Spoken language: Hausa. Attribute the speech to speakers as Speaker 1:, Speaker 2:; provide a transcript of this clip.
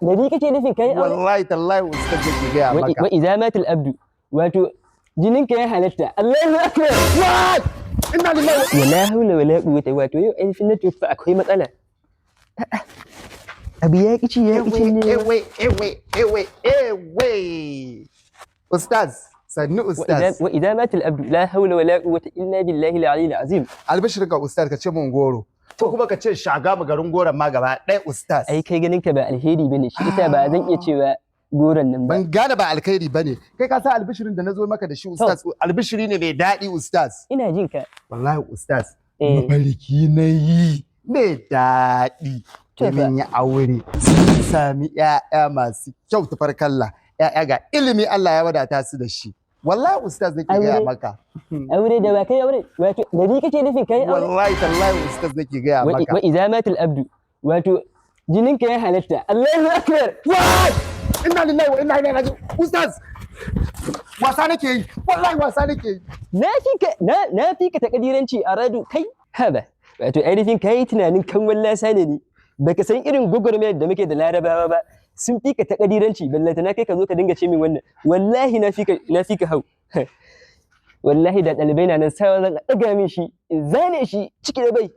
Speaker 1: da ni kake nufin kai aure
Speaker 2: wallahi tallahi ustaz nake gaya maka
Speaker 1: wa idza matal abdu wato jinin ka ya halatta Allahu akbar
Speaker 2: inna lillahi
Speaker 1: wala hawla wala quwwata wato yau ai fin network fa akwai matsala abu ya kici ya kici ne
Speaker 2: ustaz sannu ustaz
Speaker 1: wa idza matal abdu la hawla wala quwwata illa billahi al-ali al-azim
Speaker 2: albishirka ustaz ka ce mun goro ko kuma ka ce shaga mu garin goron ma gaba ɗaya ustaz
Speaker 1: ai kai ganin ka ba alheri bane shi ita ba zan iya cewa goron nan ba
Speaker 2: ban gane ba alkhairi bane kai ka san albishirin da nazo maka da shi ustaz albishiri ne mai daɗi ustaz
Speaker 1: ina jin ka
Speaker 2: wallahi ustaz mafarki na yi mai daɗi domin ya aure sun sami ƴaƴa masu kyau tafarkalla ƴaƴa ga ilimi Allah ya wadata su da shi wallahi ustaz nake gaya maka
Speaker 1: aure da ba kai aure wato da ni kake nufin kai aure
Speaker 2: wallahi tallahi ustaz nake gaya maka
Speaker 1: wa idza matal abdu wato jinin ka ya halatta Allahu akbar
Speaker 2: inna lillahi wa inna ilaihi raji'un ustaz wasa nake yi wallahi wasa nake yi
Speaker 1: na fi ka takadiranci a radu kai haba wato ainihin kai tunanin kan wallasa ne ni baka san irin gugurmayar da muke da larabawa ba sun fi ka takadiranci ballanta na kai ka zo ka dinga ce min wannan wallahi na fi ka hau wallahi da ɗalibai na nan sai zan ɗaga min shi in zane shi ciki da bai